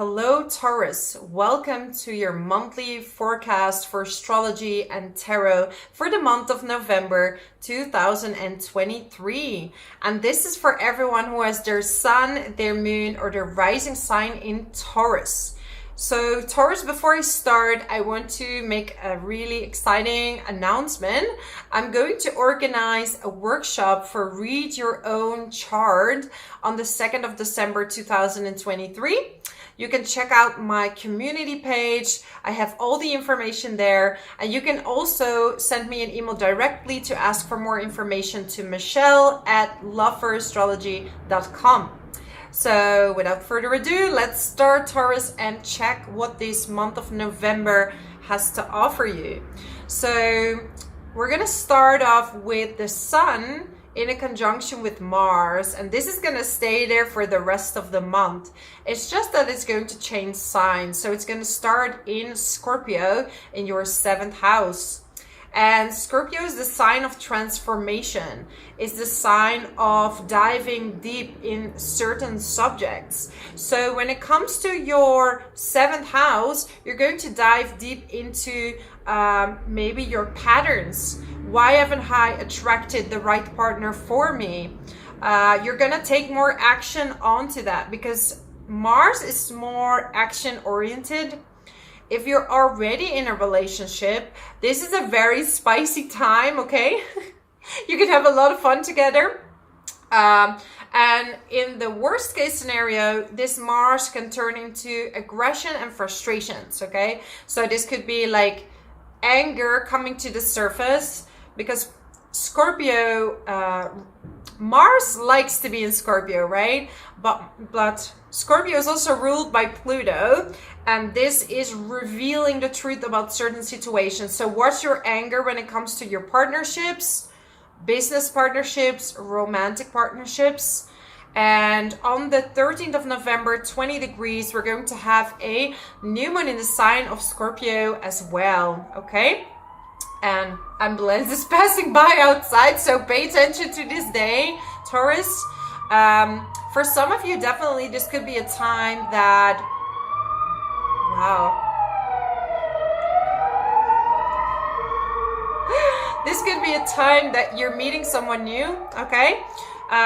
Hello Taurus, welcome to your monthly forecast for astrology and tarot for the month of November 2023. And this is for everyone who has their sun, their moon or their rising sign in Taurus. So Taurus, before I start, I want to make a really exciting announcement. I'm going to organize a workshop for Read Your Own Chart on the 2nd of December 2023. You can check out my community page. I have all the information there. And you can also send me an email directly to ask for more information to michelle@loveforastrology.com. So without further ado, let's start, Taurus, and check what this month of November has to offer you. So we're going to start off with the sun in a conjunction with Mars, and this is going to stay there for the rest of the month. It's just that it's going to change signs. So it's going to start in Scorpio in your 7th house. And Scorpio is the sign of transformation. It's the sign of diving deep in certain subjects. So when it comes to your 7th house, you're going to dive deep into maybe your patterns. Why haven't I attracted the right partner for me? You're going to take more action onto that because Mars is more action oriented. If you're already in a relationship, this is a very spicy time, okay? You can have a lot of fun together. And in the worst case scenario, this Mars can turn into aggression and frustrations, okay? So this could be like anger coming to the surface because Scorpio, Mars likes to be in Scorpio, right? But Scorpio is also ruled by Pluto, and this is revealing the truth about certain situations. So watch your anger when it comes to your partnerships, business partnerships, romantic partnerships. And on the 13th of November, 20 degrees, we're going to have a new moon in the sign of Scorpio as well, okay? And ambulance is passing by outside, so pay attention to this day, Taurus. For some of you, definitely this could be a time that, wow. This could be a time that you're meeting someone new, okay?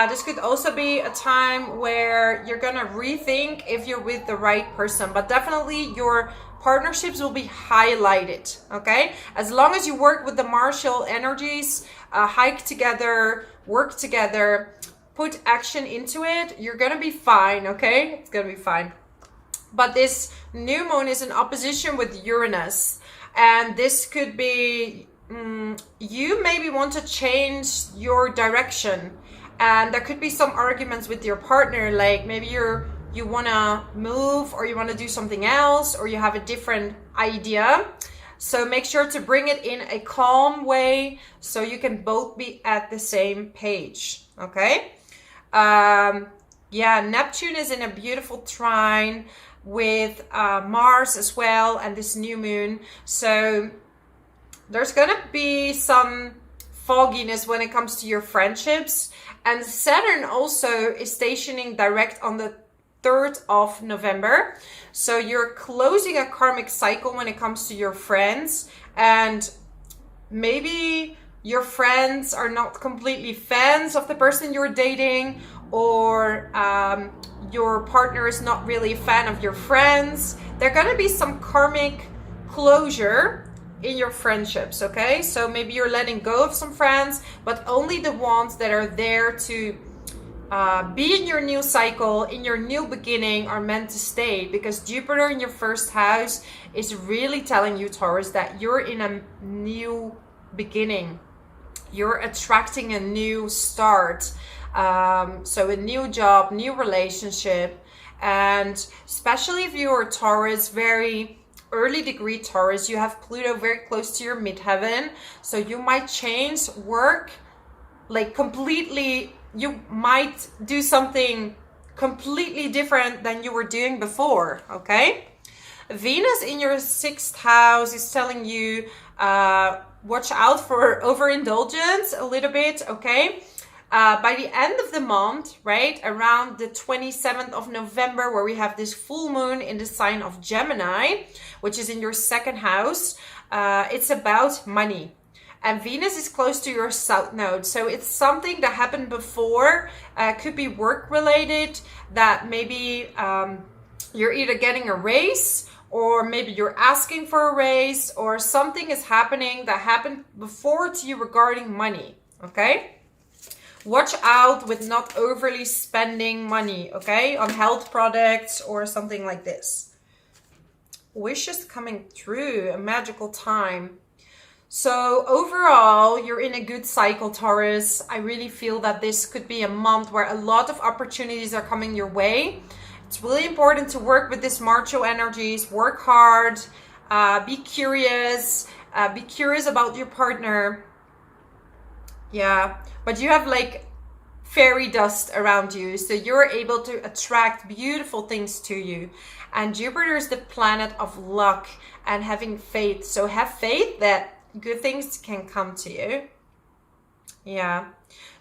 This could also be a time where you're gonna rethink if you're with the right person, but definitely your partnerships will be highlighted, okay? As long as you work with the martial energies, hike together, work together, put action into it, you're gonna be fine, okay? It's gonna be fine. But this new moon is in opposition with Uranus, and this could be you maybe want to change your direction, and there could be some arguments with your partner, like maybe you want to move or you want to do something else or you have a different idea. So make sure to bring it in a calm way so you can both be at the same page, okay? Yeah, Neptune is in a beautiful trine with Mars as well and this new moon. So there's gonna be some fogginess when it comes to your friendships. And Saturn also is stationing direct on the 3rd of November. So you're closing a karmic cycle when it comes to your friends, and maybe your friends are not completely fans of the person you're dating, or your partner is not really a fan of your friends. There's gonna be some karmic closure in your friendships, okay? So maybe you're letting go of some friends, but only the ones that are there to be in your new cycle, in your new beginning, are meant to stay, because Jupiter in your 1st house is really telling you, Taurus, that you're in a new beginning. You're attracting a new start. So a new job, new relationship, and especially if you're Taurus, very early degree Taurus, you have Pluto very close to your midheaven, so you might change work like completely. You might do something completely different than you were doing before, okay? Venus in your 6th house is telling you watch out for overindulgence a little bit, okay? By the end of the month, right, around the 27th of November, where we have this full moon in the sign of Gemini, which is in your second house, it's about money. And Venus is close to your south node. So it's something that happened before, could be work related, that maybe you're either getting a raise, or maybe you're asking for a raise, or something is happening that happened before to you regarding money, okay? Watch out with not overly spending money, okay, on health products or something like this. Wishes coming through, a magical time. So overall, you're in a good cycle, Taurus. I really feel that this could be a month where a lot of opportunities are coming your way. It's really important to work with these macho energies, work hard, be curious about your partner. Yeah, but you have like fairy dust around you, so you're able to attract beautiful things to you. And Jupiter is the planet of luck and having faith. So have faith that good things can come to you. Yeah.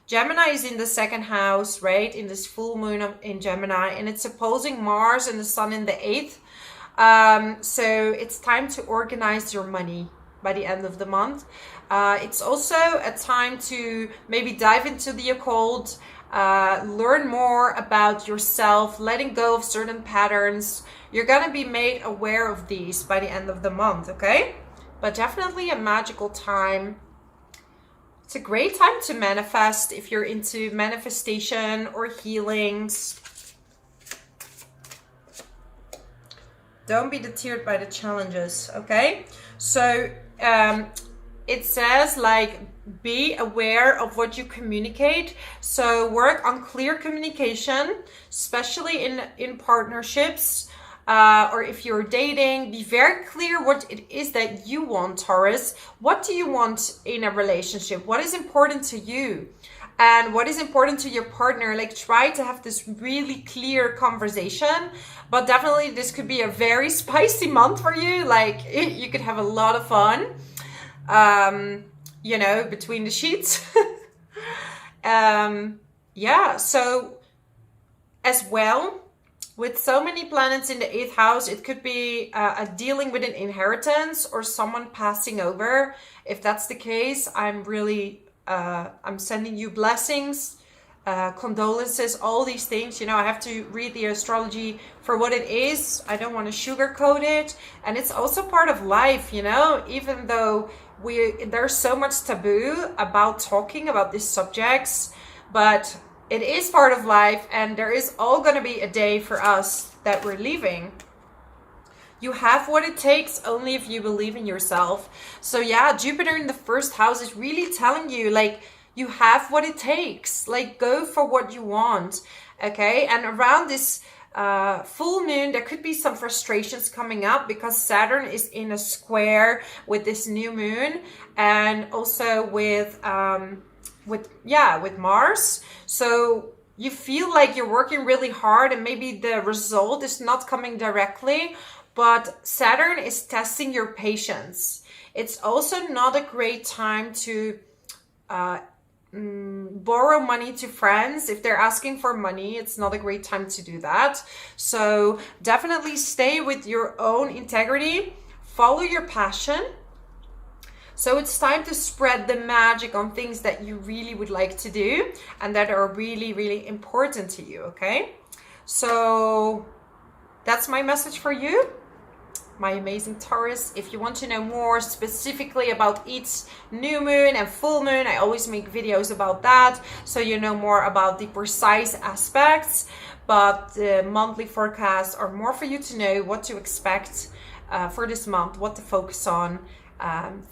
Gemini is in the second house, right? In this full moon in Gemini, and it's opposing Mars and the Sun in the 8th. So it's time to organize your money by the end of the month. It's also a time to maybe dive into the occult, learn more about yourself, letting go of certain patterns. You're going to be made aware of these by the end of the month, okay? But definitely a magical time. It's a great time to manifest if you're into manifestation or healings. Don't be deterred by the challenges, okay? So it says like be aware of what you communicate. So work on clear communication, especially in partnerships. Or if you're dating, be very clear what it is that you want, Taurus. What do you want in a relationship? What is important to you? And what is important to your partner? Like, try to have this really clear conversation. But definitely this could be a very spicy month for you. Like, you could have a lot of fun, you know, between the sheets. Yeah, so as well, with so many planets in the 8th house, it could be dealing with an inheritance or someone passing over. If that's the case, I'm really, I'm sending you blessings, condolences, all these things. You know, I have to read the astrology for what it is. I don't want to sugarcoat it. And it's also part of life, you know, even though there's so much taboo about talking about these subjects, but it is part of life, and there is all going to be a day for us that we're leaving. You have what it takes only if you believe in yourself. So yeah, Jupiter in the first house is really telling you, like, you have what it takes. Like, go for what you want, okay? And around this full moon, there could be some frustrations coming up because Saturn is in a square with this new moon, and also with Mars. So you feel like you're working really hard and maybe the result is not coming directly, but Saturn is testing your patience. It's also not a great time to borrow money to friends. If they're asking for money, it's not a great time to do that. So definitely stay with your own integrity, follow your passion. So it's time to spread the magic on things that you really would like to do and that are really, really important to you, okay? So that's my message for you, my amazing Taurus. If you want to know more specifically about each new moon and full moon, I always make videos about that, so you know more about the precise aspects. But the monthly forecasts are more for you to know what to expect for this month, what to focus on.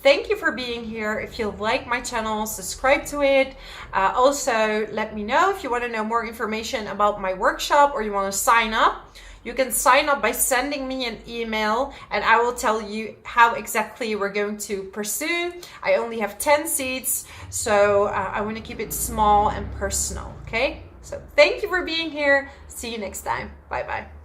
Thank you for being here. If you like my channel, subscribe to it. Also, let me know if you want to know more information about my workshop or you want to sign up. You can sign up by sending me an email and I will tell you how exactly we're going to pursue. I only have 10 seats, so I want to keep it small and personal, okay? So thank you for being here. See you next time. Bye-bye.